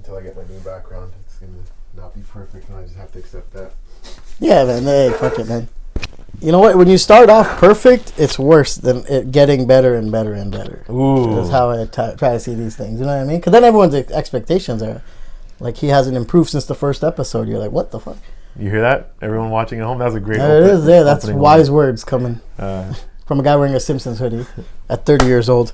until I get my new background. It's gonna not be perfect, and I just have to accept that. Yeah, man. Hey, fuck it, man. You know what? When you start off perfect, it's worse than it getting better and better and better. Ooh. That's how I try to see these things. You know what I mean? Because then everyone's expectations are like, he hasn't improved since the first episode. You're like, what the fuck? You hear that? Everyone watching at home? That was a great There it is. There. That's wise words coming from a guy wearing a Simpsons hoodie at 30 years old.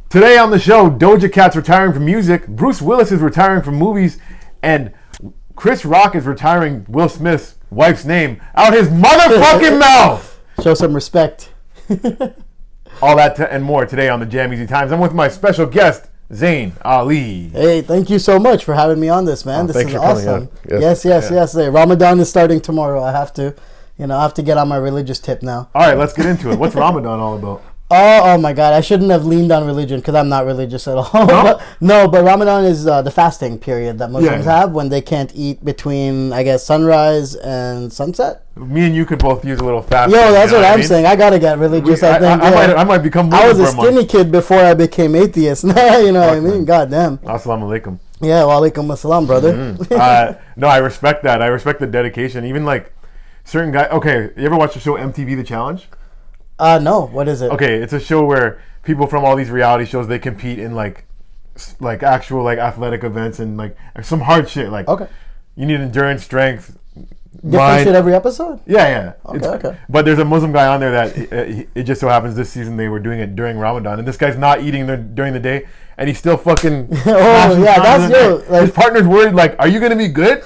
Today on the show, Doja Cat's retiring from music, Bruce Willis is retiring from movies, and Chris Rock is retiring Will Smith's wife's name out his motherfucking mouth. Show some respect. All that and more today on the JamEasy Times. I'm with my special guest, Zain Ali. Hey, thank you so much for having me on this, man. This is awesome. Yes. Yes. Hey, Ramadan is starting tomorrow. I have to get on my religious tip now. All right, let's get into it. What's Ramadan all about? Oh my God! I shouldn't have leaned on religion because I'm not religious at all. No? But Ramadan is the fasting period that Muslims have when they can't eat between, I guess, sunrise and sunset. Me and you could both use a little fast. Yo, that's what I'm saying. I gotta get religious. I might become Muslim. I was a skinny kid before I became atheist. You know what I mean? God damn. Assalamu alaikum. Yeah, wa alaikum assalam, brother. Mm-hmm. No, I respect that. I respect the dedication. Even like certain guys. Okay, you ever watch the show MTV The Challenge? No. What is it? Okay, it's a show where people from all these reality shows, they compete in like actual like athletic events and like some hard shit. Like, okay, you need endurance, strength, different shit every episode. Yeah. Okay. But there's a Muslim guy on there that it just so happens this season they were doing it during Ramadan, and this guy's not eating during the day, and he's still fucking. Oh yeah, that's yo. Like, his partner's worried, like, are you gonna be good?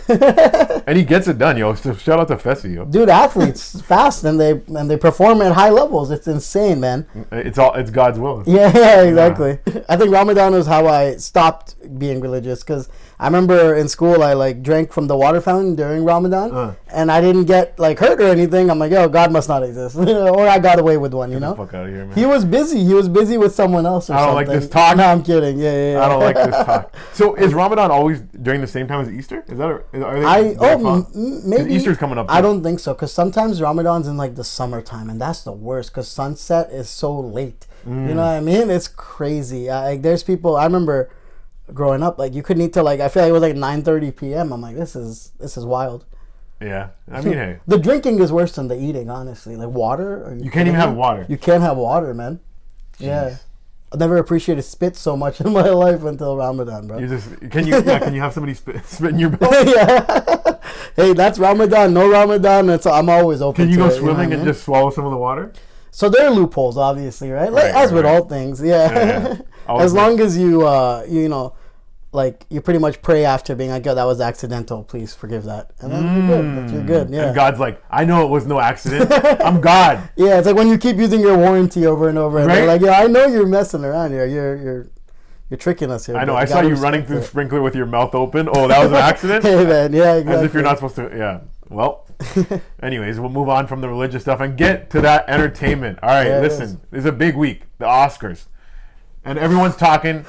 And he gets it done, yo. So shout out to Fessy, yo. Dude, athletes fast and they perform at high levels. It's insane, man. It's God's will. Yeah, exactly. Yeah. I think Ramadan was how I stopped being religious because I remember in school I like drank from the water fountain during Ramadan and I didn't get like hurt or anything. I'm like, yo, God must not exist, or I got away with one, you know. Get the fuck out of here, man. He was busy with someone else or something. I don't like this talk. No, I'm kidding. Yeah. I don't like this talk. So is Ramadan always during the same time as Easter? Is that maybe Easter's coming up too. I don't think so because sometimes Ramadan's in like the summertime and that's the worst because sunset is so late. You know what I mean? It's crazy. There's people I remember growing up, like you couldn't eat till like I feel like it was like 9:30 p.m. I'm like, this is wild. Yeah, I mean, hey, the drinking is worse than the eating, honestly. Like water, you can't even have water. You can't have water, man. Jeez. Yeah, I never appreciated spit so much in my life until Ramadan, bro. Can you have somebody spit in your mouth? Yeah. Hey, that's Ramadan. No Ramadan. I'm always open. Can you to go it, swimming and just swallow some of the water? So there are loopholes, obviously, right? Like as with all things, yeah. As long as you like you pretty much pray after being like, yo, that was accidental, please forgive that, and then you're good. Yeah. And God's like, I know it was no accident. I'm God. Yeah, it's like when you keep using your warranty over and over, and they're like, yeah, I know you're messing around here. You're tricking us here. I know. I saw you running through the sprinkler with your mouth open. Oh, that was an accident. Hey man, yeah, exactly. As if you're not supposed to. Yeah. Well. Anyways, we'll move on from the religious stuff and get to that entertainment. All right, listen. It's a big week, the Oscars, and everyone's talking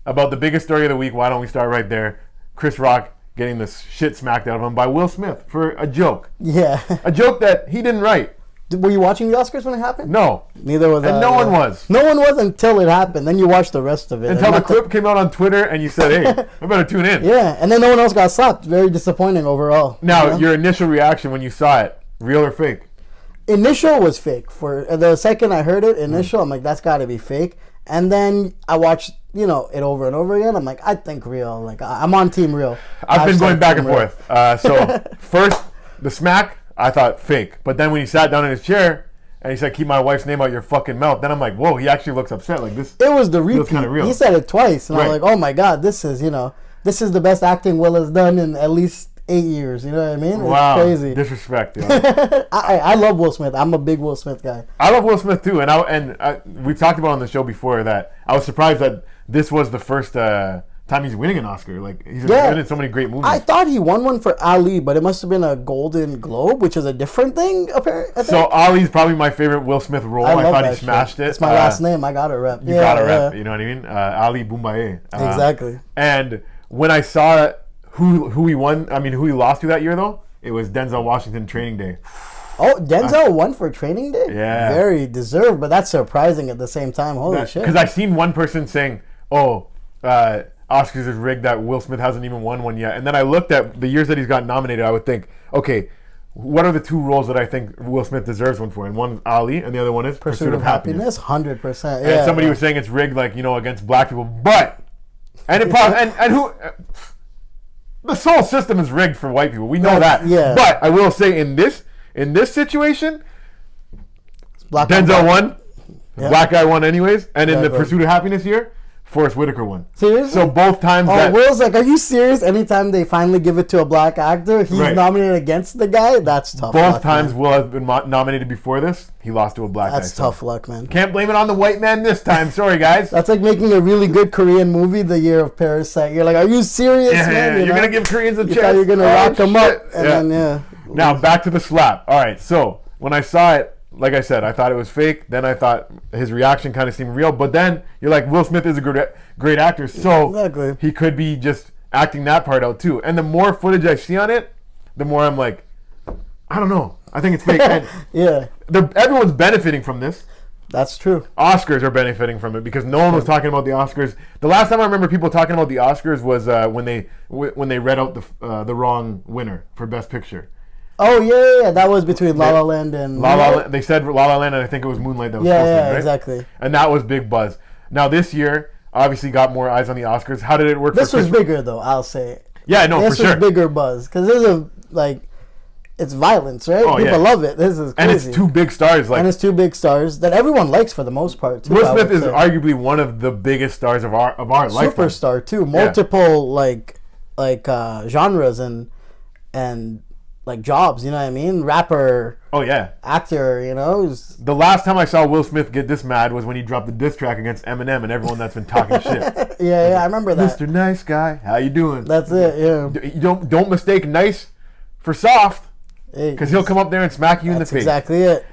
about the biggest story of the week. Why don't we start right there? Chris Rock getting the shit smacked out of him by Will Smith for a joke. Yeah. A joke that he didn't write. Were you watching the Oscars when it happened? No. Neither was I. And no one was. No one was until it happened. Then you watched the rest of it. Until the clip came out on Twitter and you said, hey, I better tune in. Yeah, and then no one else got slapped. Very disappointing overall. Now, your initial reaction when you saw it, real or fake? Initial was fake. For the second I heard it, I'm like, that's got to be fake. And then I watched, it over and over again. I'm like, I think real. Like, I'm on team real. I've been going back and forth. So first, the smack, I thought fake. But then when he sat down in his chair and he said, keep my wife's name out your fucking mouth, then I'm like, whoa, he actually looks upset. Like this. It was the repeat. Kind of real. He said it twice. And I'm like, oh my God, this is the best acting Will has done in at least 8 years. You know what I mean? Wow. It's crazy. Disrespect. Yeah. I love Will Smith. I'm a big Will Smith guy. I love Will Smith too. And we've talked about on the show before that I was surprised that this was the first time he's winning an Oscar. Like he's been in so many great movies. I thought he won one for Ali, but it must have been a Golden Globe, which is a different thing. Apparently, so Ali's probably my favorite Will Smith role. I thought he smashed it. It's my last name. I gotta rep. You gotta rep. You know what I mean? Ali Boumbaye. Exactly. And when I saw who he won, who he lost to that year though, it was Denzel Washington Training Day. Oh, Denzel won for Training Day? Yeah. Very deserved, but that's surprising at the same time. Holy shit. Because I've seen one person saying, Oscars is rigged, that Will Smith hasn't even won one yet. And then I looked at the years that he's gotten nominated. I would think, okay, what are the two roles that I think Will Smith deserves one for? And one is Ali, and the other one is Pursuit of Happiness. 100%. And somebody was saying it's rigged, like, you know, against black people. But and who? The whole system is rigged for white people. We know that. Yeah. But I will say in this situation, Denzel won. The black guy won anyways. And in the Pursuit of Happiness year, Forrest Whitaker won. Seriously? So both times Will's like, are you serious? Anytime they finally give it to a black actor, he's nominated against the guy? That's tough. Both times Will has been nominated before this, he lost to a black guy. That's tough luck, man. Can't blame it on the white man this time. Sorry, guys. That's like making a really good Korean movie the year of Parasite. You're like, are you serious, man? You're going to give Koreans a chance. You're going to rock them up. And then, Now, back to the slap. All right, so when I saw it, like I said, I thought it was fake. Then I thought his reaction kind of seemed real. But then you're like, Will Smith is a great actor, so he could be just acting that part out too. And the more footage I see on it, the more I'm like, I don't know. I think it's fake. And everyone's benefiting from this. That's true. Oscars are benefiting from it because no one was talking about the Oscars. The last time I remember people talking about the Oscars was when they read out the wrong winner for Best Picture. Oh yeah, that was between La La Land and La La Land. They said La La Land, and I think it was Moonlight that was supposed to be, right? Exactly. And that was big buzz. Now this year, obviously, got more eyes on the Oscars. How did it work? This was bigger, though. I'll say. Yeah, no, for sure. This was bigger buzz because it's violence, right? People love it. This is crazy. And it's two big stars, and it's two big stars that everyone likes for the most part. Too, Will Smith is arguably one of the biggest stars of our lifetime. Superstar too. Multiple genres and like jobs, you know what I mean? Rapper. Oh yeah. Actor, you know. The last time I saw Will Smith get this mad was when he dropped the diss track against Eminem and everyone that's been talking shit. Yeah, I remember that. Mr. Nice Guy, how you doing? That's it. Yeah. You don't mistake nice for soft, because he'll come up there and smack you in the face. That's exactly it.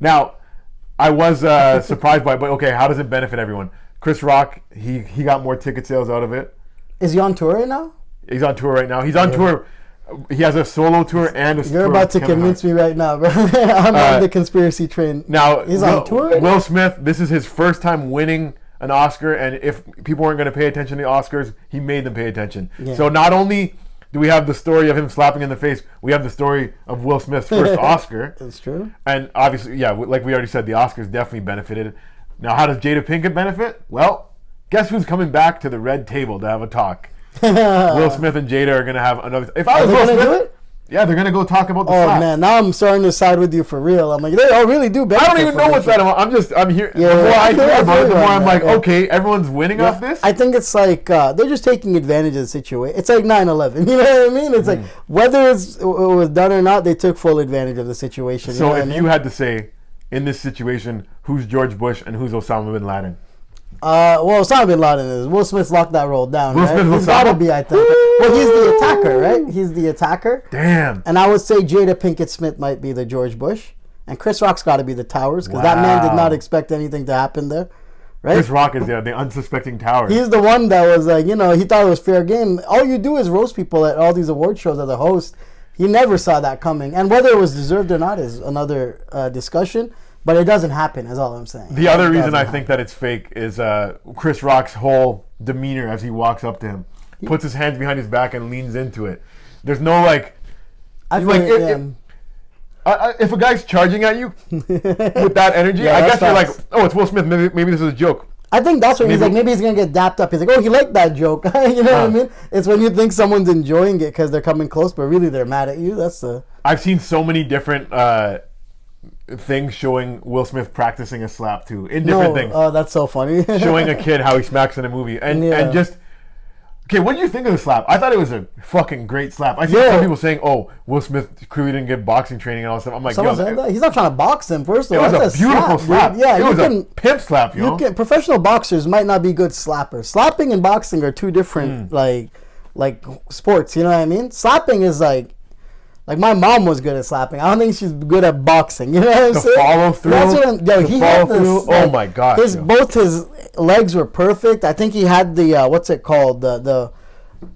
Now, I was surprised by it, but okay, how does it benefit everyone? Chris Rock, he got more ticket sales out of it. Is he on tour right now? He's on tour right now. He's on tour. He has a solo tour and a tour. You're about to convince me right now, bro. I'm on the conspiracy train. Now, he's on tour? Will Smith, this is his first time winning an Oscar, and if people weren't going to pay attention to the Oscars, he made them pay attention. Yeah. So not only do we have the story of him slapping in the face, we have the story of Will Smith's first Oscar. That's true. And obviously, like we already said, the Oscars definitely benefited. Now, how does Jada Pinkett benefit? Well, guess who's coming back to the red table to have a talk? Will Smith and Jada are going to have another... If I was Will Smith... Do it? Yeah, they're going to go talk about the slap. Oh, man, now I'm starting to side with you for real. I'm like, they all really do benefit. I don't even know what's that. I'm here. The more I hear about it, the more I'm like, okay, everyone's winning off this? I think it's like, they're just taking advantage of the situation. It's like 9/11, you know what I mean? It's like, whether it was done or not, they took full advantage of the situation. So if you had to say, in this situation, who's George Bush and who's Osama bin Laden? Well, Osama bin Laden is. Will Smith locked that role down. Will Smith He's got to be, I think. Well, he's the attacker, right? He's the attacker. Damn. And I would say Jada Pinkett Smith might be the George Bush. And Chris Rock's got to be the Towers, because that man did not expect anything to happen there. Right? Chris Rock is the unsuspecting Towers. He's the one that was like, he thought it was fair game. All you do is roast people at all these award shows as a host. He never saw that coming. And whether it was deserved or not is another discussion. But it doesn't happen, is all I'm saying. The other reason I think that it's fake is Chris Rock's whole demeanor as he walks up to him. Puts his hands behind his back and leans into it. There's no like... if a guy's charging at you with that energy, I guess you're like, oh, it's Will Smith. Maybe this is a joke. I think that's when he's like, maybe he's going to get dapped up. He's like, oh, he liked that joke. You know what I mean? It's when you think someone's enjoying it because they're coming close, but really they're mad at you. That's the... I've seen so many different... things showing Will Smith practicing a slap too in different things. Oh, that's so funny. Showing a kid how he smacks in a movie and just okay. What do you think of the slap? I thought it was a fucking great slap. I see some people saying, "Oh, Will Smith clearly didn't get boxing training and all that stuff." I'm like, someone said that? He's not trying to box him. First of all, it was a beautiful slap. Yeah, it was a pimp slap. Professional boxers might not be good slappers. Slapping and boxing are two different like sports. You know what I mean? Slapping is like my mom was good at slapping. I don't think she's good at boxing. You know what I'm saying? Follow through. That's what he had this, oh my god! Both his legs were perfect. I think he had the what's it called? The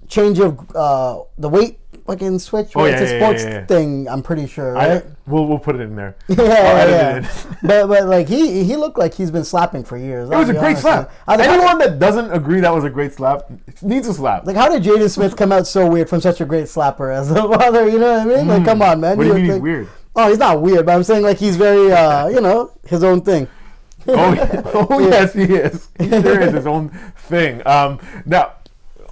change of the weight fucking switch. Oh, It's yeah, a yeah, sports yeah. thing. I'm pretty sure, right? We'll put it in there. Yeah, Edit it in. but like he looked like he's been slapping for years. It was a great slap. Anyone that doesn't agree that was a great slap needs a slap. Like, how did Jaden Smith come out so weird from such a great slapper as a father? You know what I mean? Like, come on, man. What do you mean he's weird? Oh, he's not weird, but I'm saying like he's very, his own thing. Yes, he is. He sure is his own thing. Now,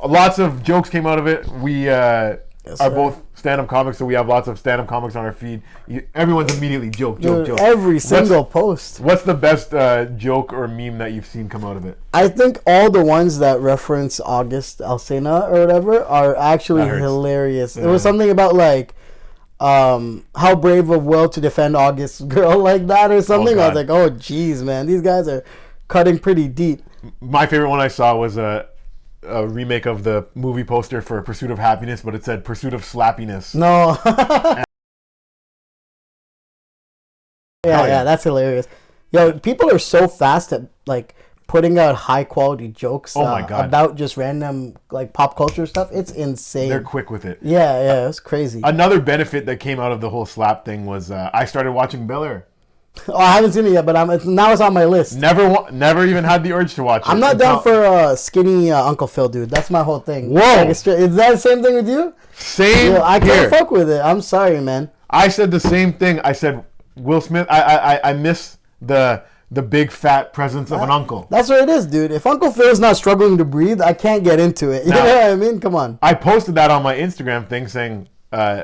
lots of jokes came out of it. We are both stand-up comics, so we have lots of stand-up comics on our feed. Everyone's immediately joke. Every single post. What's the best joke or meme that you've seen come out of it? I think all the ones that reference August Alsina or whatever are actually hilarious. Yeah. It was something about like how brave of will to defend August's girl like that or something. I was like, oh geez, man, these guys are cutting pretty deep. My favorite one I saw was a remake of the movie poster for Pursuit of Happiness, but it said Pursuit of Slappiness. No. Yeah, that's hilarious. Yo, people are so fast at like putting out high quality jokes about just random like pop culture stuff. It's insane. They're quick with it. Yeah, it's crazy. Another benefit that came out of the whole slap thing was I started watching Bel Air. Oh, I haven't seen it yet, but now it's on my list. Never even had the urge to watch it. I'm not down for skinny Uncle Phil, dude. That's my whole thing. Whoa! Like, is that the same thing with you? Same. I can't fuck with it. I'm sorry, man. I said the same thing. I said Will Smith. I miss the big fat presence of an uncle. That's what it is, dude. If Uncle Phil's not struggling to breathe, I can't get into it. You know what I mean? Come on. I posted that on my Instagram thing saying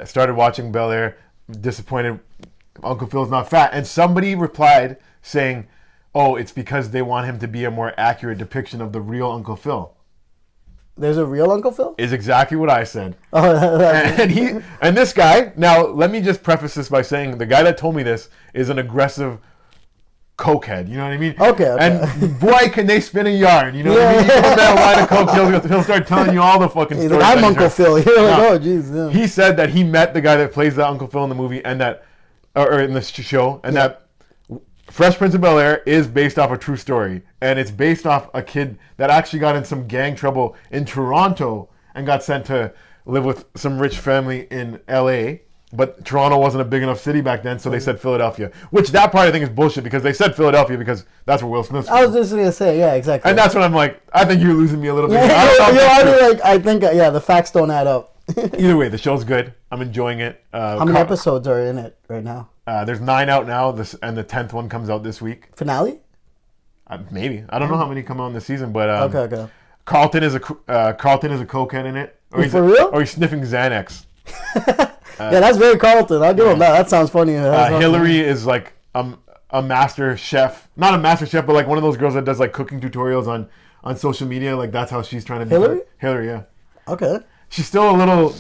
started watching Bel Air, disappointed Uncle Phil's not fat, and somebody replied saying, oh, it's because they want him to be a more accurate depiction of the real Uncle Phil. There's a real Uncle Phil? Is exactly what I said. Oh, and this guy, now let me just preface this by saying the guy that told me this is an aggressive cokehead, you know what I mean? Okay. And boy, can they spin a yarn, you know what I mean? You put that line of coke, he'll start telling you all the fucking stories. I'm Uncle Phil. You're like, oh, jeez. Yeah. He said that he met the guy that plays the Uncle Phil in the movie and that, or in the show, and that Fresh Prince of Bel-Air is based off a true story, and it's based off a kid that actually got in some gang trouble in Toronto and got sent to live with some rich family in LA. But Toronto wasn't a big enough city back then, so they said Philadelphia. Which that part I think is bullshit because they said Philadelphia because that's where Will Smith's from. I was just gonna say, yeah, exactly. And that's when I'm like, I think you're losing me a little bit. I think the facts don't add up. Either way, the show's good. I'm enjoying it. How many episodes are in it right now? There's 9 out now, and the 10th one comes out this week. Finale? Maybe. I don't know how many come out this season, but okay. Carlton is a cokehead in it. For real? Or he's sniffing Xanax. Yeah, that's very Carlton. I'll give him that. That sounds funny. Hillary is like a master chef. Not a master chef, but like one of those girls that does like cooking tutorials on social media. Like that's how she's trying to be. Hillary, yeah. Okay. She's still a little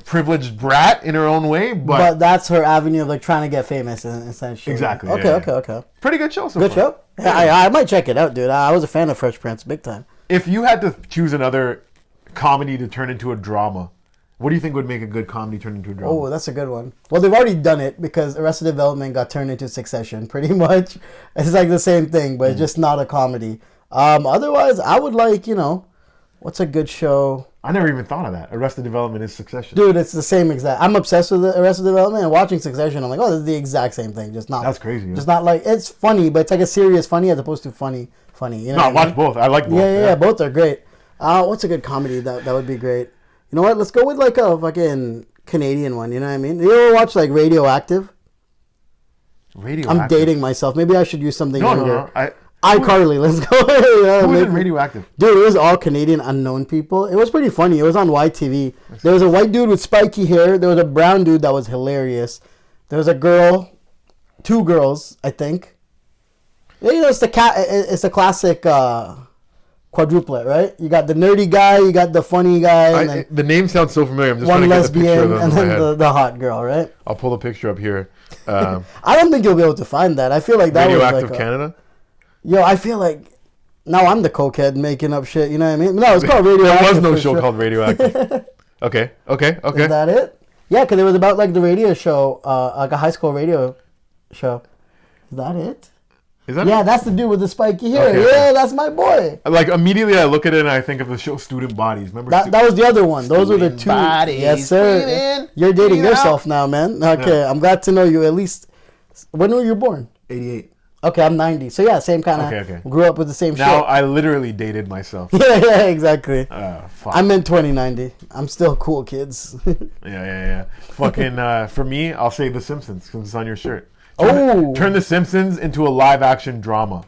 privileged brat in her own way, but that's her avenue of like trying to get famous essentially. Exactly. Okay. Pretty good show so far. Good show? Yeah, I might check it out, dude. I was a fan of Fresh Prince, big time. If you had to choose another comedy to turn into a drama, what do you think would make a good comedy turn into a drama? Oh, that's a good one. Well, they've already done it because Arrested Development got turned into Succession, pretty much. It's like the same thing, but it's just not a comedy. Otherwise, I would like, what's a good show? I never even thought of that. Arrested Development is Succession. Dude, it's the same exact. I'm obsessed with Arrested Development, and watching Succession, I'm like, oh, this is the exact same thing. Just not. That's crazy. Yeah. Just not like, it's funny, but it's like a serious funny as opposed to funny. You know no, I watch both. I like both. Yeah, both are great. What's a good comedy that would be great? You know what? Let's go with like a fucking Canadian one. You know what I mean? You ever watch like Radioactive? I'm dating myself. Maybe I should use something younger. No. iCarly, let's go. Who was in Radioactive? Dude, it was all Canadian unknown people. It was pretty funny. It was on YTV. There was a white dude with spiky hair. There was a brown dude that was hilarious. There was a girl, 2 girls, I think. It's the classic quadruplet, right? You got the nerdy guy, you got the funny guy, and then the name sounds so familiar. I'm just one trying to get the lesbian, picture and then the hot girl, right? I'll pull the picture up here. I don't think you'll be able to find that. I feel like that Radioactive was like Canada. Yo, I feel like now I'm the cokehead making up shit. You know what I mean? No, it's called Radioactive. There was no show called Radioactive. Okay. Is that it? Yeah, because it was about like the radio show, like a high school radio show. Is that it? Is that? Yeah, that's the dude with the spiky hair. Okay, yeah, that's my boy. Like immediately, I look at it and I think of the show Student Bodies. Remember? That was the other one. Those were the two. Bodies. Yes, sir. You're dating yourself now, man. Okay, I'm glad to know you at least. When were you born? 88. Okay, I'm 90. So yeah, same kind of. Okay. Grew up with the same shit. Now I literally dated myself. Yeah, exactly. Fuck. I'm in 2090. I'm still cool, kids. Yeah. Fucking for me, I'll say The Simpsons because it's on your shirt. Turn The Simpsons into a live action drama.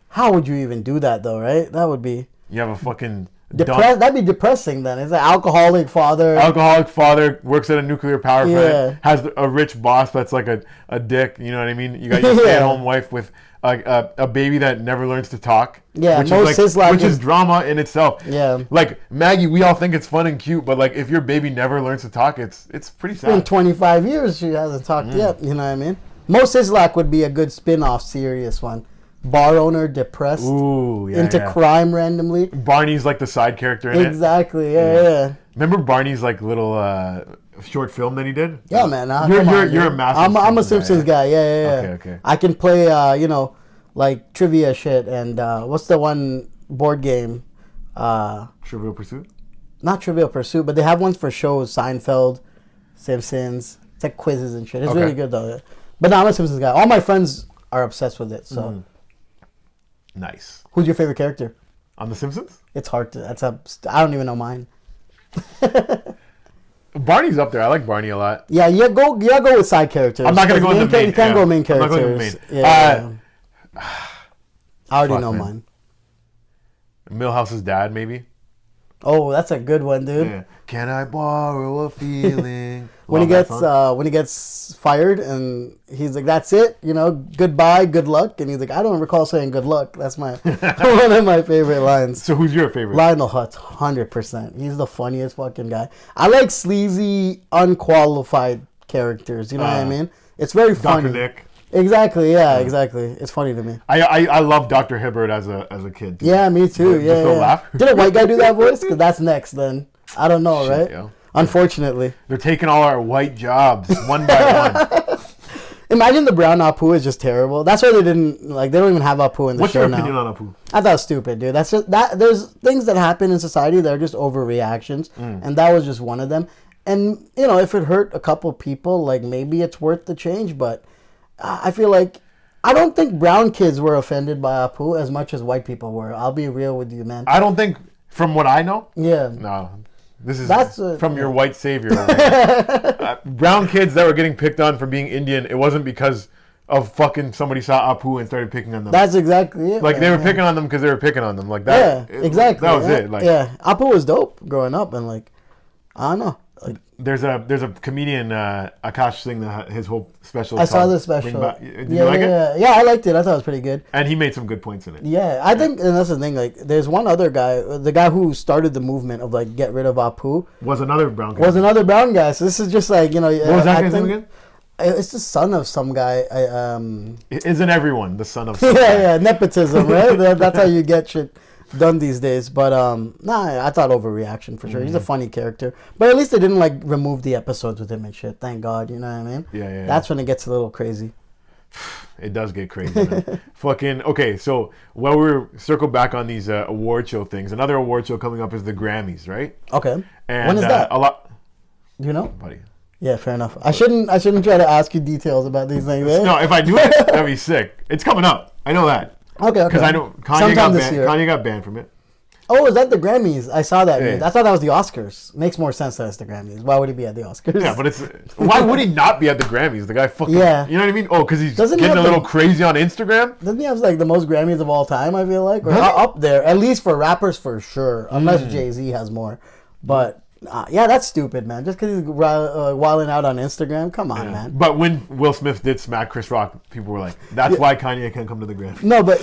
How would you even do that though, right? That would be. You have a fucking That'd be depressing then. It's an alcoholic father. Alcoholic father works at a nuclear power plant. Yeah. Has a rich boss that's like a dick. You know what I mean? You got your stay-at-home wife with a baby that never learns to talk. Yeah, which is drama in itself. Yeah. Like Maggie, we all think it's fun and cute, but like if your baby never learns to talk, it's pretty sad. It's been 25 years she hasn't talked yet. You know what I mean? Mo Sislak would be a good spin-off serious one. Bar owner, depressed, into crime randomly. Barney's like the side character in it. Exactly, yeah. Remember Barney's like little short film that he did? Yeah, man. You're a massive I'm a Simpsons guy. Yeah. Okay. I can play, like trivia shit and what's the one board game? Trivial Pursuit? Not Trivial Pursuit, but they have ones for shows. Seinfeld, Simpsons. It's like quizzes and shit. It's really good though. But no, I'm a Simpsons guy. All my friends are obsessed with it. So. Nice. Who's your favorite character? On The Simpsons? It's hard to. I don't even know mine. Barney's up there. I like Barney a lot. Yeah, go with side characters. I'm not gonna go into main. You can't go main characters. I'm not going to main. Yeah. I already know mine. Milhouse's dad, maybe. Oh, that's a good one, dude. Yeah. Can I borrow a feeling? when he gets fired and he's like, "That's it, goodbye, good luck," and he's like, "I don't recall saying good luck." That's my one of my favorite lines. So who's your favorite? Lionel Hutz, 100%. He's the funniest fucking guy. I like sleazy, unqualified characters. You know what I mean? It's very funny. Dr. Nick. Exactly. Yeah. Exactly. It's funny to me. I love Dr. Hibbert as a kid. Yeah, me too. Yeah. Laugh. Did a white guy do that voice? Because that's next. Then I don't know, Shit, right? Yo. Unfortunately, they're taking all our white jobs one by one. Imagine the brown Apu is just terrible. That's why they didn't They don't even have Apu in the What's show your now. opinion on Apu? I thought it was stupid, dude. That's just that. There's things that happen in society that are just overreactions, and that was just one of them. And if it hurt a couple people, like maybe it's worth the change. But I feel like I don't think brown kids were offended by Apu as much as white people were. I'll be real with you, man. I don't think, from what I know. Yeah. No. This is from your white savior. Brown kids that were getting picked on for being Indian, it wasn't because of fucking somebody saw Apu and started picking on them. That's exactly it. Like they were picking on them because they were picking on them. Like that. Yeah, exactly. That was it. Like Apu was dope growing up, and I don't know. There's a comedian Akash Singh that his whole special. I saw the special. Did you like it? Yeah, I liked it. I thought it was pretty good. And he made some good points in it. Yeah, I think, and that's the thing. There's one other guy, the guy who started the movement of get rid of Apu. Was another brown guy. So this is just What was that guy's name again? It's the son of some guy. Isn't everyone the son of some guy? Nepotism, right? That's how you get shit done these days. But I thought overreaction for sure. He's a funny character, but at least they didn't remove the episodes with him and shit. Thank God, you know what I mean? Yeah. That's when it gets a little crazy. It does get crazy, man. Fucking okay. So while we're circle back on these award show things, another award show coming up is the Grammys, right? Okay. And when is that? A lot. Do you know, buddy? Yeah, fair enough. I shouldn't try to ask you details about these things. Eh? No, if I knew it, that'd be sick. It's coming up. I know that. Okay. Because I know Kanye got banned from it. Oh, is that the Grammys? I saw that. Yeah. I thought that was the Oscars. Makes more sense that it's the Grammys. Why would he be at the Oscars? Yeah, but why would he not be at the Grammys? The guy fucking. Yeah. You know what I mean? Oh, because he's getting a little crazy on Instagram. Doesn't he have the most Grammys of all time? I feel like, or up there, at least for rappers for sure. Unless Jay-Z has more, but. Yeah, that's stupid, man. Just because he's wilding out on Instagram, come on, man. But when Will Smith did smack Chris Rock, people were like, "That's why Kanye can't come to the Grammys." No, but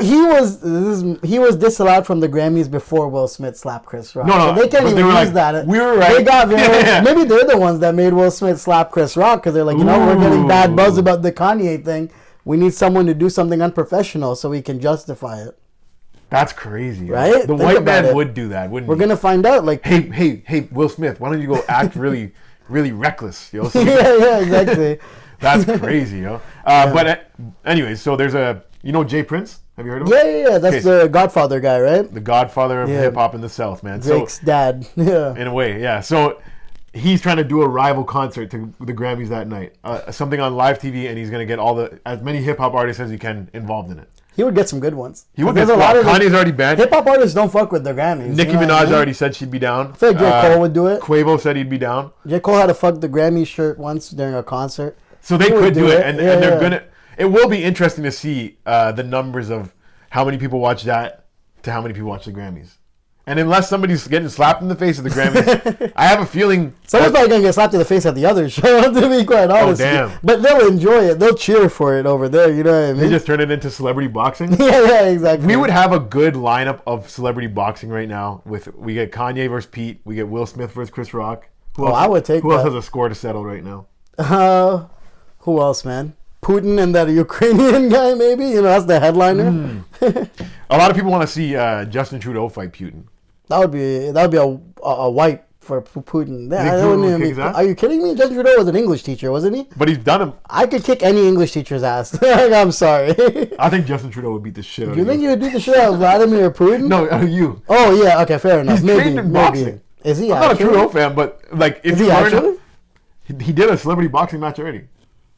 he was disallowed from the Grammys before Will Smith slapped Chris Rock. No, so they can't even use that. We were right. They got maybe they're the ones that made Will Smith slap Chris Rock because they're like, we're getting bad buzz about the Kanye thing. We need someone to do something unprofessional so we can justify it. That's crazy, right? The white man would do that, wouldn't he? We're gonna find out. Hey, Will Smith, why don't you go act really, really reckless, yo? Yeah, exactly. That's crazy, yo. But anyways, so there's a You know Jay Prince? Have you heard of him? Yeah. That's the Godfather guy, right? The Godfather of hip hop in the South, man. Drake's dad. Yeah. In a way, yeah. So he's trying to do a rival concert to the Grammys that night. Something on live TV, and he's going to get as many hip hop artists as he can involved in it. He would get some good ones. He would get a lot of Kanye's already banned. Hip hop artists don't fuck with their Grammys. Nicki Minaj already said she'd be down. I feel like J. Cole would do it. Quavo said he'd be down. J. Cole had to fuck the Grammy shirt once during a concert. So they could do it, and they're gonna. It will be interesting to see the numbers of how many people watch that to how many people watch the Grammys. And unless somebody's getting slapped in the face at the Grammys, I have a feeling someone's probably gonna get slapped in the face at the other show. To be quite honest, but they'll enjoy it. They'll cheer for it over there. You know what I mean? They just turn it into celebrity boxing. yeah, exactly. We would have a good lineup of celebrity boxing right now. We get Kanye versus Pete. We get Will Smith versus Chris Rock. I would take. Who else has a score to settle right now? Who else, man? Putin and that Ukrainian guy, maybe. You know, that's the headliner. A lot of people want to see Justin Trudeau fight Putin. That would be a wipe for Putin. Are you kidding me? Justin Trudeau was an English teacher, wasn't he? But he's done him. I could kick any English teacher's ass. I'm sorry. I think Justin Trudeau would beat the shit out of you. You think he would beat the shit out of Vladimir Putin? No, you. Oh yeah, okay, fair enough. He's trained in boxing. Is he? I'm not a Trudeau fan, but like, if he actually? He did a celebrity boxing match already.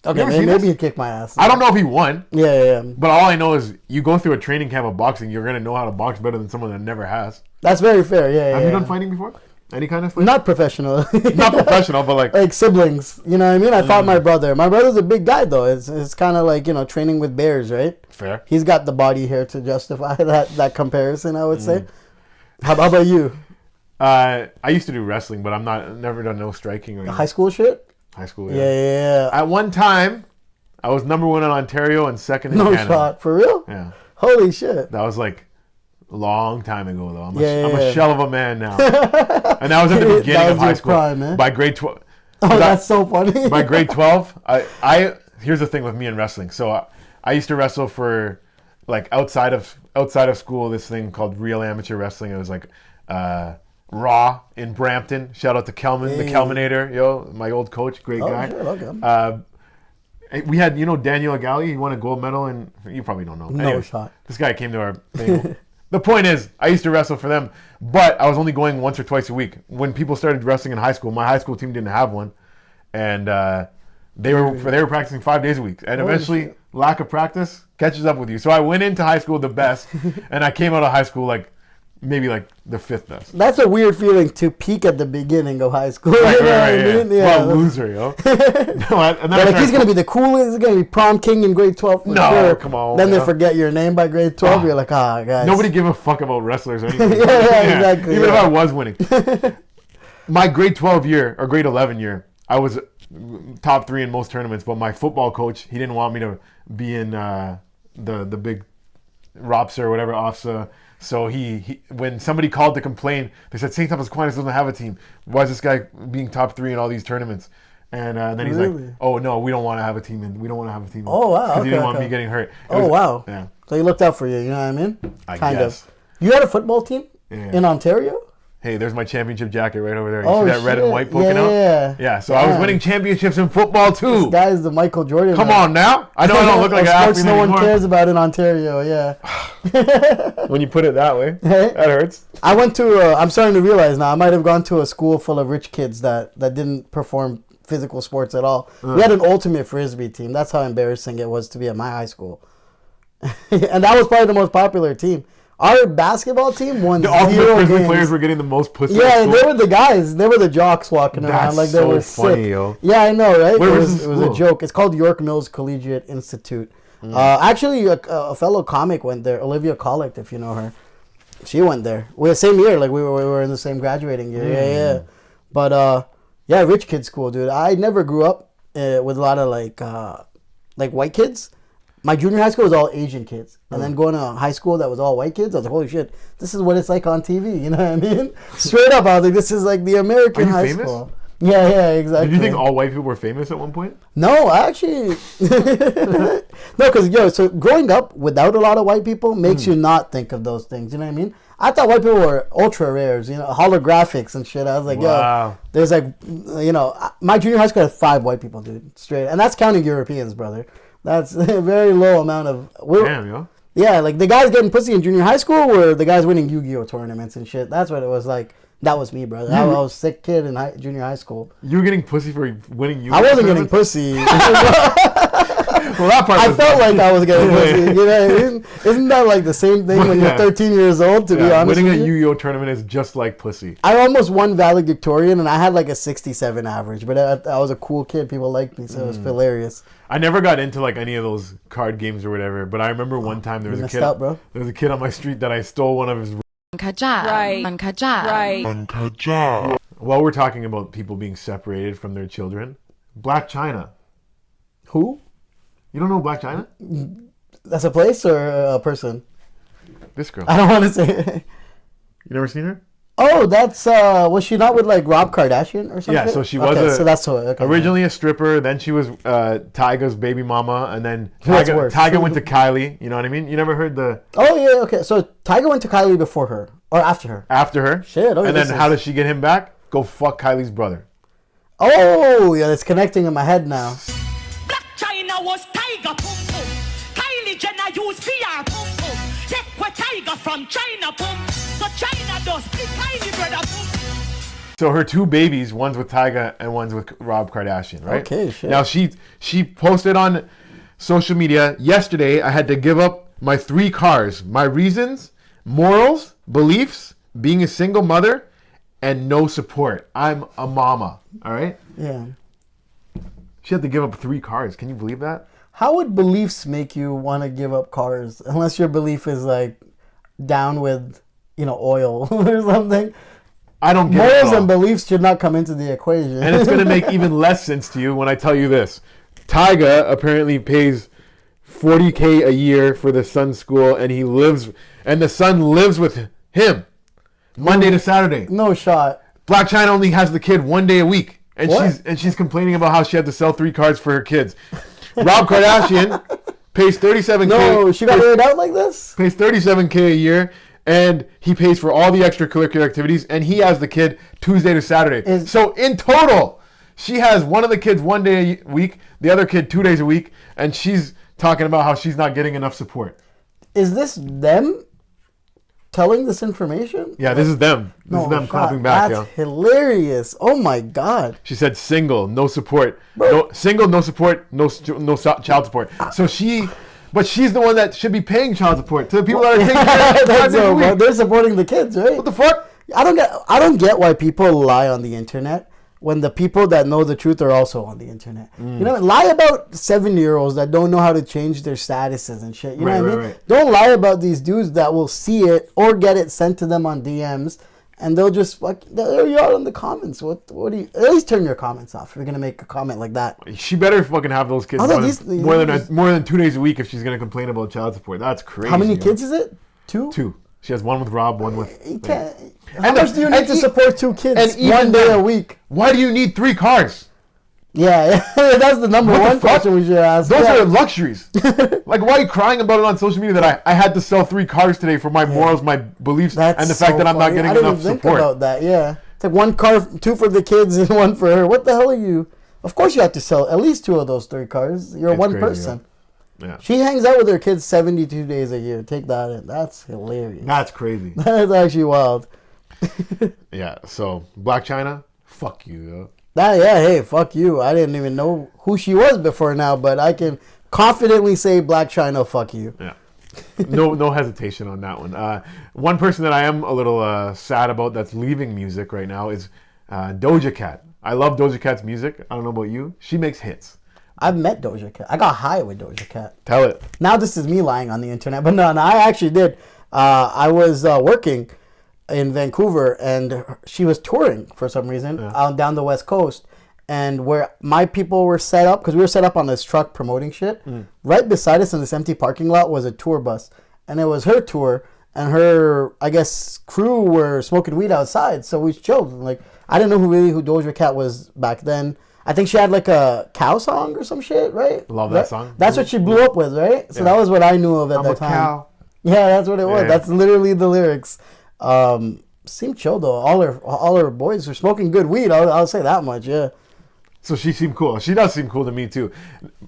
Okay, maybe he'd kick my ass. I don't know if he won. Yeah. But all I know is you go through a training camp of boxing, you're going to know how to box better than someone that never has. That's very fair, yeah. Have you done fighting before? Any kind of fighting? Not professional. Not professional, but like siblings. You know what I mean? I fought my brother. My brother's a big guy, though. It's kind of like, training with bears, right? Fair. He's got the body here to justify that comparison, I would say. How about you? I used to do wrestling, but never done no striking or anything. High school shit? High school, yeah. At one time, I was number 1 in Ontario and second in Canada. No shot. For real? Yeah. Holy shit. That was like a long time ago, though. I'm a shell of a man now. And that was at the beginning of high school. Prime, man. By grade 12. That's so funny. By grade 12, here's the thing with me and wrestling. So I used to wrestle for, like, outside of school, this thing called Real Amateur Wrestling. It was like Raw in Brampton. Shout out to Kelman, the Kelmanator, my old coach, great guy. Sure, okay. We had, Daniel Agali. He won a gold medal, and you probably don't know. No shot. This guy came to our thing. The point is, I used to wrestle for them, but I was only going once or twice a week. When people started wrestling in high school, my high school team didn't have one, and they were practicing 5 days a week. And eventually, lack of practice catches up with you. So I went into high school the best, and I came out of high school maybe the 5th best. That's a weird feeling to peak at the beginning of high school. Right, yeah. Well, loser, yo. He's going to be the coolest. He's going to be prom king in grade 12 for sure. Come on. Then they forget your name by grade 12. You're like, guys. Nobody give a fuck about wrestlers anyway. Exactly. Even if I was winning. My grade 12 year, or grade 11 year, I was top 3 in most tournaments, but my football coach, he didn't want me to be in the big ROPSA or whatever, OFSA. So he when somebody called to complain, they said St. Thomas Aquinas doesn't have a team. Why is this guy being top 3 in all these tournaments? And then he's like, "Oh no, we don't want to have a team. We don't want to have a team." Oh wow! Because he didn't want me getting hurt. Wow! Yeah. So he looked out for you. You know what I mean? I guess. You had a football team in Ontario? Hey, there's my championship jacket right over there. You see that red and white poking out? Yeah. So I was winning championships in football too. This guy's the Michael Jordan. Come on now. I know I don't look like an athlete no anymore. one cares about in Ontario. Yeah. When you put it that way, that hurts. I went to. I'm starting to realize now. I might have gone to a school full of rich kids that didn't perform physical sports at all. We had an ultimate frisbee team. That's how embarrassing it was to be at my high school. And that was probably the most popular team. Our basketball team won 0 games. The ultimate frisbee players were getting the most pussy. Yeah, they were the guys. They were the jocks walking around like they were sick. Funny, yo. Yeah, I know, right? It was a joke. It's called York Mills Collegiate Institute. Actually, a fellow comic went there, Olivia Collect, if you know her. She went there. We were the same year, like we were in the same graduating year. Yeah. But rich kid school, dude. I never grew up with a lot of like white kids. My junior high school was all Asian kids. And then going to high school that was all white kids, I was like, holy shit, this is what it's like on TV. You know what I mean? Straight up, I was like, this is like the American high school. Yeah, exactly. Did you think all white people were famous at one point? No, actually. No, because, so growing up without a lot of white people makes you not think of those things. You know what I mean? I thought white people were ultra rares, holographics and shit. I was like, yo, there's my junior high school had 5 white people, dude, straight. And that's counting Europeans, brother. That's a very low amount of. Damn, yo. Yeah, like the guys getting pussy in junior high school were the guys winning Yu-Gi-Oh tournaments and shit. That's what it was like. That was me, brother. I was a sick kid in junior high school. You were getting pussy for winning Yu-Gi-Oh? I wasn't getting pussy. Well, that part I felt like I was getting pussy. You know, isn't that like the same thing when you're 13 years old? To be honest, winning with a you? Yu-Gi-Oh tournament is just like pussy. I almost won valedictorian, and I had like a 67 average. But I was a cool kid. People liked me, so it was hilarious. I never got into like any of those card games or whatever. But I remember one time there was a kid. There was a kid on my street that I stole one of his. Right. While we're talking about people being separated from their children, Black China. Who? You don't know Black China? That's a place or a person? This girl. I don't want to say it. You never seen her? Oh, that's was she not with like Rob Kardashian or something? Yeah, so she was so that's what, originally a stripper. Then she was Tyga's baby mama, and then Tyga went to Kylie. You know what I mean? You never heard the? Oh yeah, okay. So Tyga went to Kylie before her or after her? After her. Shit. Okay, and then how does she get him back? Go fuck Kylie's brother. Oh yeah, it's connecting in my head now. Black China was Tyga pum pum. Kylie Jenner used VR pum pum. Take what Tyga from China pum. So China does big Kylie brother pum. So her two babies, one's with Tyga and one's with Rob Kardashian, right? Okay, shit. Now she posted on social media yesterday, I had to give up my 3 cars, my reasons, morals, beliefs, being a single mother, and no support. I'm a mama, all right? Yeah. She had to give up 3 cars. Can you believe that? How would beliefs make you want to give up cars? Unless your belief is like down with, oil or something. I don't get it. Morals and beliefs should not come into the equation. And it's going to make even less sense to you when I tell you this. Tyga apparently pays $40K a year for the son's school, and the son lives with him Monday to Saturday. No shot. Black China only has the kid 1 day a week, and What? she's complaining about how she had to sell 3 cars for her kids. Rob Kardashian pays $37K. No, she got married out like this? Pays $37K a year, and he pays for all the extracurricular activities, and he has the kid Tuesday to Saturday. So in total, she has one of the kids 1 day a week, the other kid 2 days a week, and she's talking about how she's not getting enough support. Is this them telling this information? Yeah, this is them. This is them clapping back. That's hilarious. Oh my God. She said single, no support. No support, no child support. So but she's the one that should be paying child support to the people that are taking care of That's they're supporting the kids, right? What the fuck? I don't get why people lie on the internet when the people that know the truth are also on the internet. You know, lie about 7-year-olds that don't know how to change their statuses and shit. You know what I mean? Right. Don't lie about these dudes that will see it or get it sent to them on DMs, and they'll just there you are in the comments. What do you? At least turn your comments off if you're gonna make a comment like that. She better fucking have those kids more than 2 days a week if she's gonna complain about child support. That's crazy. How many kids is it? 2? 2. She has one with Rob, one with. You can't. How much do you need to support 2 kids? And 1 day a week. Why do you need 3 cars? Yeah, that's the number one question we should ask. Those are luxuries. Like, why are you crying about it on social media that I had to sell 3 cars today for my morals, my beliefs, and the fact that I'm not getting enough support? I didn't think about that, yeah. It's like 1 car, 2 for the kids and 1 for her. What the hell are you? Of course you have to sell at least 2 of those 3 cars. You're one person. Yeah. She hangs out with her kids 72 days a year. Take that in. That's hilarious. That's crazy. That's actually wild. Yeah, so Black China, fuck you, yo. Hey, fuck you. I didn't even know who she was before now, but I can confidently say Black China, fuck you. Yeah. No hesitation on that one. One person that I am a little sad about that's leaving music right now is Doja Cat. I love Doja Cat's music. I don't know about you. She makes hits. I've met Doja Cat. I got high with Doja Cat. Tell it. Now this is me lying on the internet, but no, I actually did. I was working in Vancouver, and she was touring for some reason down the West Coast, and where my people were set up, because we were set up on this truck promoting shit, right beside us in this empty parking lot was a tour bus, and it was her tour, and her, I guess, crew were smoking weed outside, so we chilled. Like, I didn't know who Doja Cat was back then. I think she had like a cow song or some shit, right? Love that song. That's what she blew up with, right? So that was what I knew of at that time. Cow. Yeah, that's what it was. Yeah. That's literally the lyrics. Seemed chill though. All her boys were smoking good weed. I'll say that much. Yeah. So she seemed cool. She does seem cool to me too.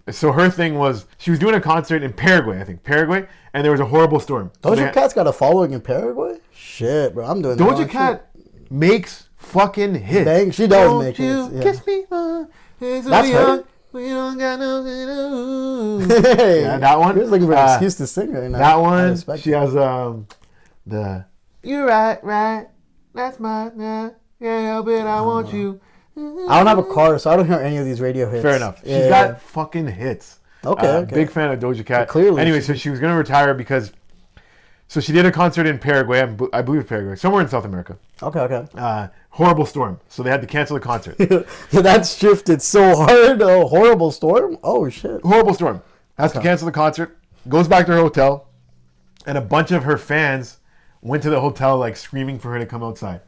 So her thing was she was doing a concert in Paraguay, I think. Paraguay, and there was a horrible storm. So Doja Cat's got a following in Paraguay? Shit, bro. I'm doing the Doja wrong Cat makes fucking hits. Dang, she does Don't make you hits. Yeah. kiss me. That's her? We don't got no. Hey, Yeah, that one. You're looking for an excuse to sing right now. That I one. respect She it. has the you're right. That's my can't help it. I want you. I don't have a car, so I don't hear any of these radio hits. Fair enough. Yeah, She's yeah. got fucking hits. Okay. Big fan of Doja Cat. Clearly, Anyway, so she was going to retire because... So she did a concert in Paraguay. I believe Paraguay. Somewhere in South America. Okay. Horrible storm. So they had to cancel the concert. Yeah, that shifted so hard. Oh, horrible storm. Oh, shit. Horrible storm. Has to cancel the concert. Goes back to her hotel. And a bunch of her fans went to the hotel like screaming for her to come outside.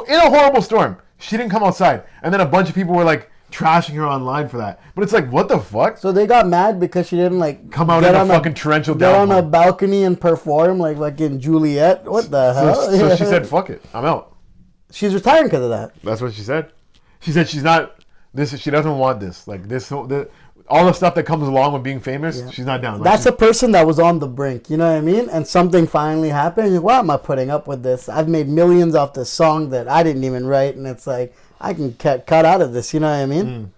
In a horrible storm. She didn't come outside. And then a bunch of people were like trashing her online for that. But it's like, what the fuck? So they got mad because she didn't like Come out in a fucking torrential get on downpour. a balcony and perform like fucking Juliet. What the hell? So she said, fuck it. I'm out. She's retiring because of that. That's what she said. She said she's not this. She doesn't want this. Like this, all the stuff that comes along with being famous. She's not down. Like, That's a person that was on the brink. You know what I mean? And something finally happened. Why am I putting up with this? I've made millions off this song that I didn't even write, and it's like I can cut out of this. You know what I mean?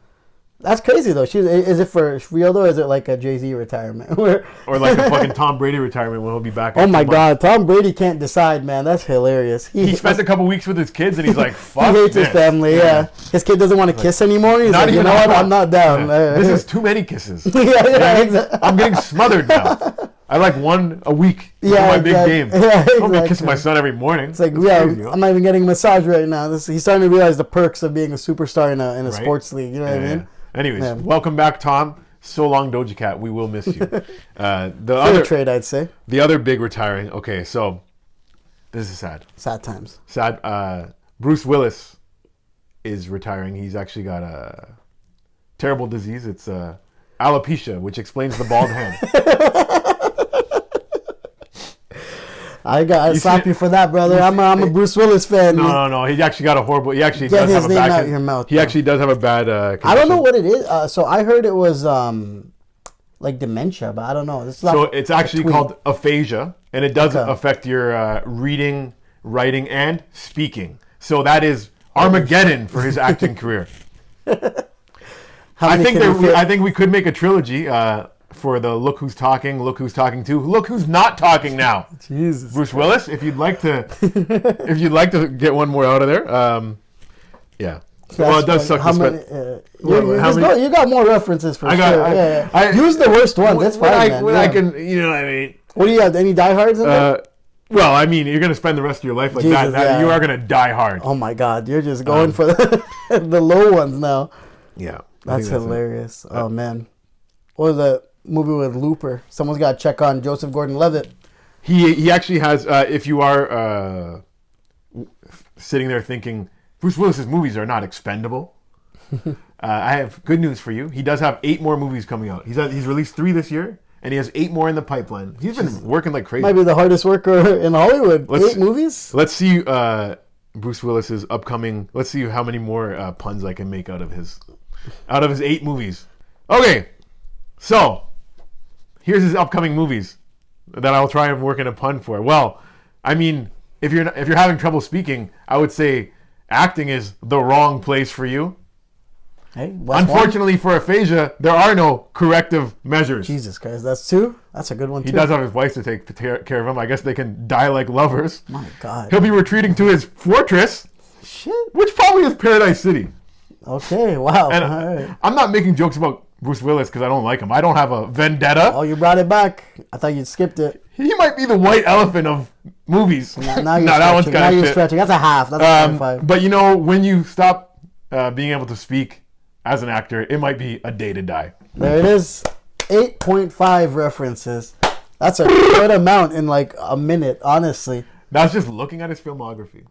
That's crazy though. Is it for real though? Or is it like a Jay-Z retirement? or like a fucking Tom Brady retirement when he'll be back. Oh my God, Tom Brady can't decide, man. That's hilarious. He spent a couple weeks with his kids and he's like, fuck He hates this. his family. Yeah, his kid doesn't want to kiss anymore. He's Not like, you even know what? hot. I'm not down. Yeah. This is too many kisses. yeah, exactly. I'm getting smothered now. I like one a week for Yeah, my big exactly. game. Yeah, I'm gonna kiss exactly. my son every morning. It's like, That's yeah, crazy, I'm not even getting a massage right now. He's starting to realize the perks of being a superstar in a Right? sports league. You know what I mean? Anyways, Yeah. welcome back, Tom. So long, Doja Cat. We will miss you. The Fair trade, I'd say. the other big retiring. Okay, so this is sad. Sad times. Sad. Bruce Willis is retiring. He's actually got a terrible disease. It's alopecia, which explains the bald head. I slap you for that, brother. I'm a Bruce Willis fan. No. He actually got a horrible. He actually Get does his have a name bad. out your mouth, he bro. actually does have a bad. I don't know what it is. So I heard it was like dementia, but I don't know. So it's actually called aphasia, and it does Okay. affect your reading, writing, and speaking. So that is Armageddon for his acting career. I think we could make a trilogy for the Look Who's Talking, Look Who's Talking To, Look Who's Not Talking Now. Jesus. Bruce Willis, if you'd like to get one more out of there, yeah. Well, it does suck to spend. You got more references for sure. Use the worst one. That's fine, man. I can, you know what I mean. What do you have? Any diehards in there? Well, I mean, you're gonna spend the rest of your life like Jesus, that. yeah. You are gonna die hard. Oh my God, you're just going for the low ones now. Yeah, That's hilarious. Oh man, what was that movie with Looper? Someone's got to check on Joseph Gordon-Levitt. He actually has. If you are sitting there thinking Bruce Willis's movies are not expendable, I have good news for you. He does have 8 more movies coming out. He's released 3 this year, and he has 8 more in the pipeline. He's been working like crazy. Might be the hardest worker in Hollywood. 8 movies. Let's see Bruce Willis's upcoming. Let's see how many more puns I can make out of his 8 movies. Okay, so here's his upcoming movies that I'll try and work in a pun for. Well, I mean, if you're having trouble speaking, I would say acting is the wrong place for you. Hey, Unfortunately for aphasia, there are no corrective measures. Jesus Christ, that's 2. That's a good one too. He does have his wife to take care of him. I guess they can die like lovers. My God. He'll be retreating to his fortress, Shit. which probably is Paradise City. Okay. Wow. And All right. I'm not making jokes about Bruce Willis because I don't like him. I don't have a vendetta. Oh, you brought it back. I thought you'd skipped it. He might be the white elephant of movies. Now you're that one's stretching. Now kind you're of stretching. That's a half. That's a 5. But you know, when you stop being able to speak as an actor, it might be a day to die. There it is. 8.5 references. That's a good amount in like a minute, honestly. That's just looking at his filmography.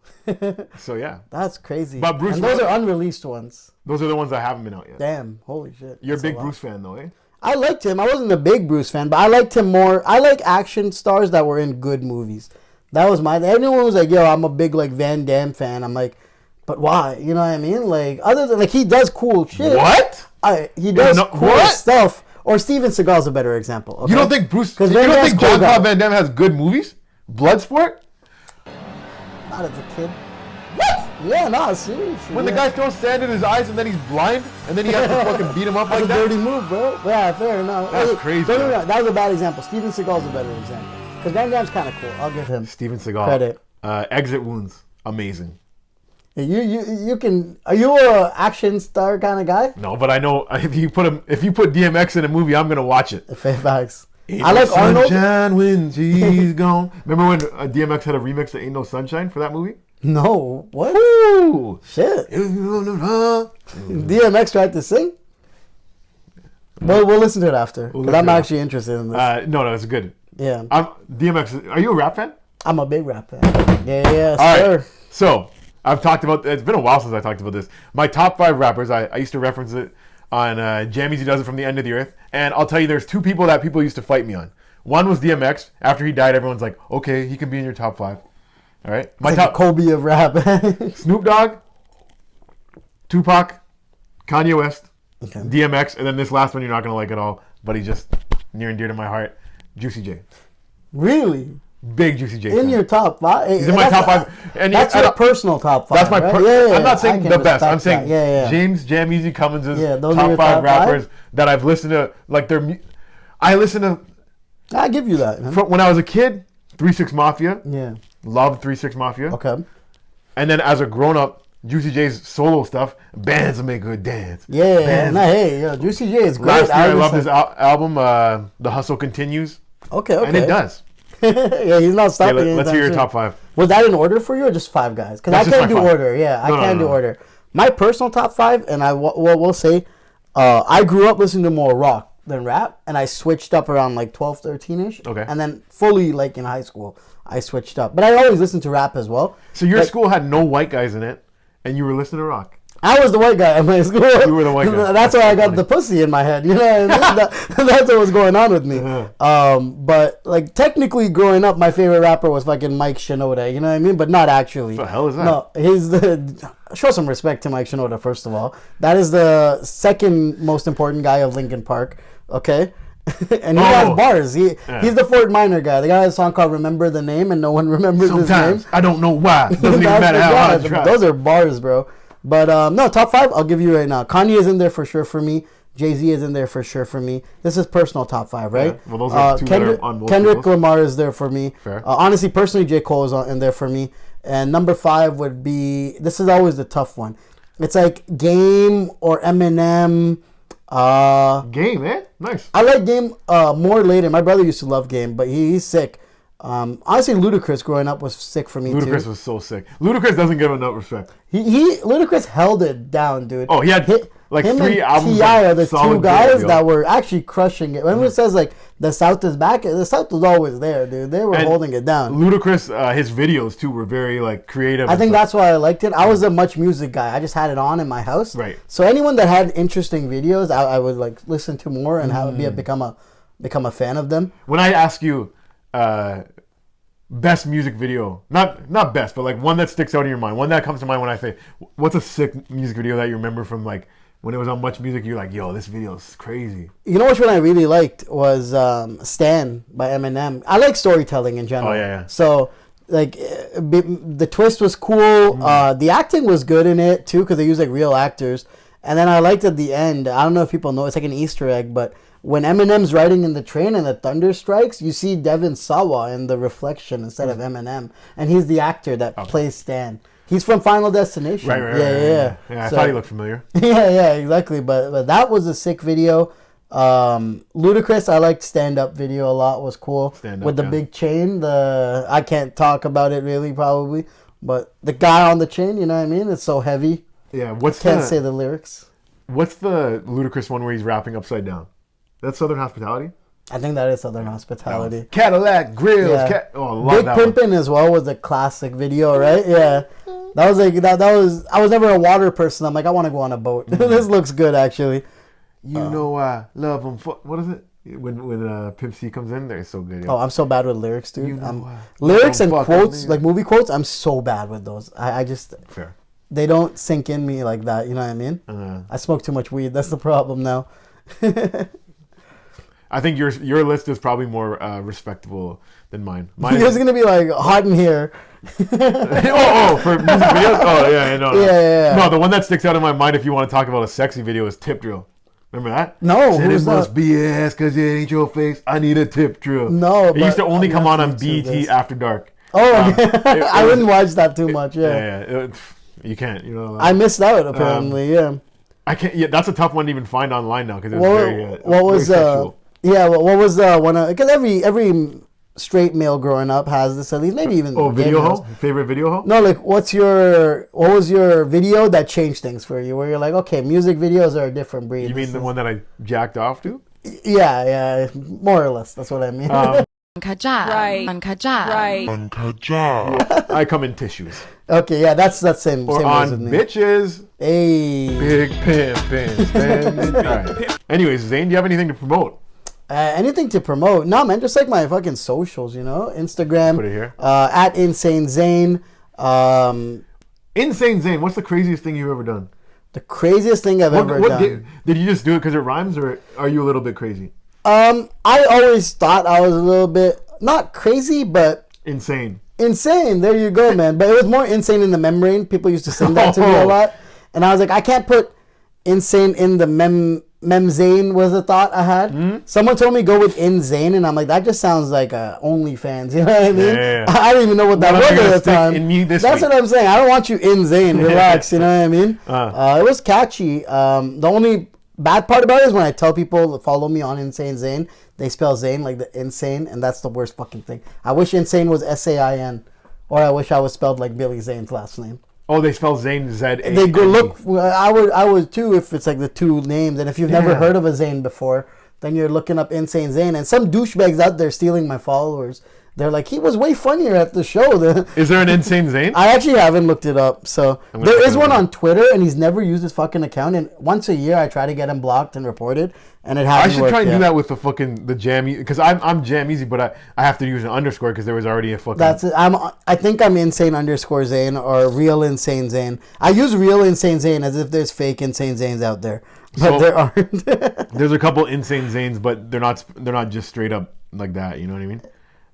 So yeah, That's crazy. But Bruce and those Willis- are unreleased ones. those are the ones that haven't been out yet. Damn. Holy shit. You're a That's big lot. Bruce fan though, eh? I liked him. I wasn't a big Bruce fan, but I liked him more. I like action stars that were in good movies. That was my... Everyone was like, yo, I'm a big like Van Damme fan. I'm like, But why? You know what I mean? Like, other than, like, he does cool shit. What? He does cool what? stuff. Or Steven Seagal's a better example. Okay? You don't think Bruce? You Van don't Damme's think cool guy. Jean-Claude Van Damme has good movies? Bloodsport? Not as a kid. What? Yeah, no, seriously. When the guy throws sand in his eyes and then he's blind and then he has to fucking beat him up That's like a that. dirty move, bro. Yeah, fair enough. That's crazy, Don't get me man. wrong, that was a bad example. Steven Seagal's a better example. Because Van Damme's kind of cool. I'll give him Steven Seagal. credit. Exit Wounds, amazing. You can. Are you a action star kind of guy? No, but I know if you put DMX in a movie, I'm gonna watch it. Fair facts. Ain't I like no Arnold. sunshine when she's gone. Remember when DMX had a remix to "Ain't No Sunshine" for that movie? No, what? Woo! Shit. DMX tried to sing. We'll listen to it after. We'll But listen I'm to it. actually interested in this. No, it's good. Yeah, DMX. Are you a rap fan? I'm a big rap fan. Yeah, All sir. right. So I've talked about. It's been a while since I talked about this. My top 5 rappers. I used to reference it on JamEasy Does It From the End of the Earth, and I'll tell you, there's 2 people that people used to fight me on. One was DMX. After he died, everyone's like, okay, he can be in your top 5. All right. My It's top like Kobe of rap. Snoop Dogg, Tupac, Kanye West, Okay. DMX, and then this last one you're not gonna like at all, but he's just near and dear to my heart. Juicy J. Really? Big Juicy J. In fan. your top 5? He's in my top 5. And That's your personal top 5. That's my. right? I'm not saying I can the best. I'm respect saying that. Yeah. James JamEasy Cummins' Yeah, those are top your 5 top rappers 5? that I've listened to. Like I listened to I give you that. Man. when I was a kid. 3 6 Mafia. Yeah. Loved 3 6 Mafia. Okay. And then as a grown up, Juicy J's solo stuff. Bands that make good dance. Yeah. Bands. No, hey, yo, Juicy J is great. Last year I loved listen- his album. The Hustle Continues. Okay. And it does. Yeah, he's not Okay, stopping. let's anytime hear your soon. top 5. Was that in order for you or just 5 guys? Because I That's just can't do my 5. order. Yeah, I No, can't no. do order. My personal top 5, and I will say, I grew up listening to more rock than rap, and I switched up around like 12, 13-ish. Okay. And then fully, like in high school, I switched up. But I always listened to rap as well. So your Like, school had no white guys in it, and you were listening to rock. I was the white guy at my school. You were the white guy. That's why I got the pussy in my head. You know what I mean? That's what was going on with me. But like technically growing up, my favorite rapper was fucking Mike Shinoda. You know what I mean? But not actually. What the hell is that? No, he's the. Show some respect to Mike Shinoda, first of all. That is the second most important guy of Linkin Park. Okay. And he has bars. He's the Fort Minor guy. The guy has a song called "Remember the Name," and no one remembers his name. Sometimes I don't know why. Doesn't even That's matter the how guy. hard I try. Those are bars, bro. But no, top 5, I'll give you right now. Kanye is in there for sure for me. Jay-Z is in there for sure for me. This is personal top 5, right? Yeah. Well, those are 2 that are on both Kendrick tables. Lamar is there for me. Fair. Honestly, personally, J. Cole is in there for me. And number 5 would be, this is always the tough one. It's like Game or Eminem. Game, eh? Nice. I like Game more later. My brother used to love Game, but he's sick. Honestly, Ludacris growing up was sick for me too. Ludacris was so sick. Ludacris doesn't get enough respect. Ludacris held it down, dude. Oh, he had like him 3 and albums. T.I. of are the solid 2 guys gold, yo. that were actually crushing it. When it says like the South is back, the South was always there, dude. They were And holding it down. Ludacris, his videos too were very like creative. I and think stuff. that's why I liked it. I was a Much Music guy. I just had it on in my house. Right. So anyone that had interesting videos, I would like listen to more and become a fan of them. When I ask you, best music video, not best, but like one that sticks out in your mind, one that comes to mind when I say, what's a sick music video that you remember from like when it was on Much Music? You're like, yo, this video is crazy. You know which one I really liked was Stan by Eminem. I like storytelling in general. Oh, yeah. So like the twist was cool. The acting was good in it too because they use like real actors. And then I liked at the end. I don't know if people know. It's like an Easter egg, but when Eminem's riding in the train and the thunder strikes, you see Devin Sawa in the reflection instead of Eminem, and he's the actor that plays Stan. He's from Final Destination. Right. Yeah. I So- thought he looked familiar. yeah, exactly. But that was a sick video. Ludacris, I liked Stand Up video a lot. Was cool. Stand Up, with the yeah. big chain. I can't talk about it really, probably. But the guy on the chain, you know what I mean? It's so heavy. Yeah. Can't say the lyrics. What's the Ludacris one where he's rapping upside down? That's Southern Hospitality. I think that is Southern Hospitality. Cadillac grills. Yeah. Oh, I love Big that one. Pimpin' as well was a classic video, right? Yeah. That was like that was I was never a water person. I'm like, I want to go on a boat. This looks good actually. You know I love them. What is it? When Pimp C comes in, they're so good. Oh, I'm so bad with lyrics, dude. You know Lyrics and fuck quotes, with me. like movie quotes, I'm so bad with those. I just Fair. they don't sink in me like that. You know what I mean? I smoke too much weed. That's the problem now. I think your list is probably more respectable than mine. Mine It's gonna be like hot in here. for music videos. Oh yeah, no. Yeah. No, the one that sticks out in my mind if you want to talk about a sexy video is Tip Drill. Remember that? No, Said who's it must that? be ass because it ain't your face. I need a tip drill. No, it used to but only come on I'm BET this. after dark. Oh, I was- didn't watch that too much. Yeah, You can't. You know. I missed out apparently. Yeah. I can't. Yeah, that's a tough one to even find online now because it was What was very sexual. what was one of, because every straight male growing up has this, at least, maybe even Video gay hoe? males. Favorite video hoe? No, like what was your video that changed things for you, where you're like, okay, music videos are a different breed. You mean the one that I jacked off to? Yeah, more or less, that's what I mean. Right. I come in tissues. Okay, yeah, that's same Or same on as with me. bitches. Hey, Big pimpin'. All right. Anyways, Zane, do you have anything to promote? anything to promote? No, man, just like my fucking socials, Instagram. Put it here. At Insane Zane. Insane Zane, what's the craziest thing you've ever done? The craziest thing I've ever done. Did you just do it because it rhymes, or are you a little bit crazy? I always thought I was a little bit, not crazy, but Insane. insane. There you go, man. But it was more insane in the membrane. People used to sing that to me a lot. And I was like, I can't put insane in the memzane was a thought I had. Mm-hmm. Someone told me go with insane, and I'm like, that just sounds like OnlyFans. You know what I mean? Yeah. I didn't even know what that What was am I gonna at the stick time. in me this That's week? what I'm saying. I don't want you insane. Relax. You know what I mean? It was catchy. The only bad part about it is when I tell people to follow me on Insane Zane, they spell Zane like the insane, and that's the worst fucking thing. I wish Insane was SAIN, or I wish I was spelled like Billy Zane's last name. Oh, they spell Zane Z-A-N-E. They go look. I would too if it's like the two names, and if you've never heard of a Zane before, then you're looking up Insane Zane, and some douchebags out there stealing my followers. They're like, he was way funnier at the show. Is there an Insane Zane? I actually haven't looked it up. So gonna there check is it one out. on Twitter, and he's never used his fucking account. And once a year, I try to get him blocked and reported, and it I hasn't should worked try and yet. do that with the Jam, because I'm JamEasy, but I have to use an underscore because there was already a fucking. That's it. I think I'm insane underscore Zane or real insane Zane. I use real insane Zane as if there's fake insane Zanes out there, but So- there aren't. There's a couple Insane Zanes, but they're not just straight up like that. You know what I mean?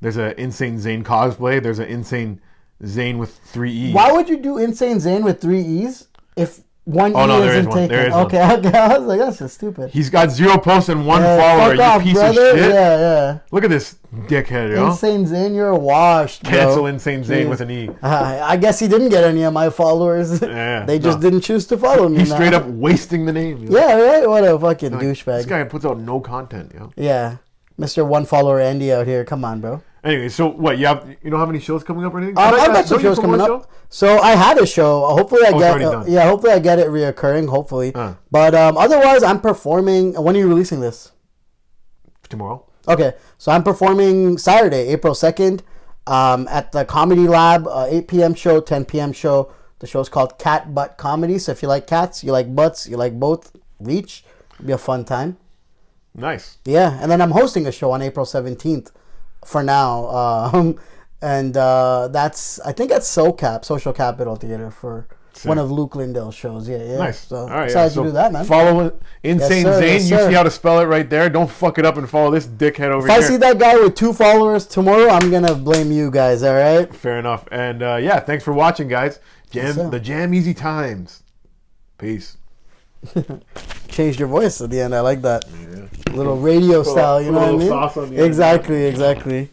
There's an Insane Zane cosplay. There's an Insane Zane with 3 E's. Why would you do insane Zane with 3 E's if one Oh, E no, there isn't is one. taken? There is one. Okay. I was like, that's just stupid. He's got 0 posts and 1 Yeah, follower. fuck You off, piece brother. of shit. Yeah. Look at this dickhead, yo. Insane Zane, you're washed, bro. Cancel Insane Zane Jeez. with an E. I guess he didn't get any of my followers. Yeah, They just no. didn't choose to follow me. He's now. straight up wasting the name. Yo. Yeah, right? What a fucking Like, douchebag. This guy puts out no content, yo. Yeah. Mr. One Follower Andy out here. Come on, bro. Anyway, so what? You don't have any shows coming up or anything? I've got some Don't you shows coming promote a up. So I had a show. Hopefully I it's get already done. hopefully I get it reoccurring, hopefully. But otherwise I'm performing. When are you releasing this? Tomorrow. Okay. So I'm performing Saturday, April 2nd, at the Comedy Lab, 8 p.m. show, 10 p.m. show. The show's called Cat Butt Comedy. So if you like cats, you like butts, you like both, reach. It'll be a fun time. Nice. Yeah, and then I'm hosting a show on April 17th for now. And that's, I think, at SoCap, Social Capital Theater, for one of Luke Lindell's shows. Yeah. Nice. So All right. excited So to do that, man. Follow Insane Yes, sir. Zane. Yes, You sir. see how to spell it right there. Don't fuck it up and follow this dickhead over If here. I see that guy with 2 followers tomorrow, I'm going to blame you guys, all right? Fair enough. And yeah, thanks for watching, guys. Yes, sir. The JamEasy Times. Peace. Changed your voice at the end. I like that. Little radio style, you know what I little mean? sauce on the end. Exactly.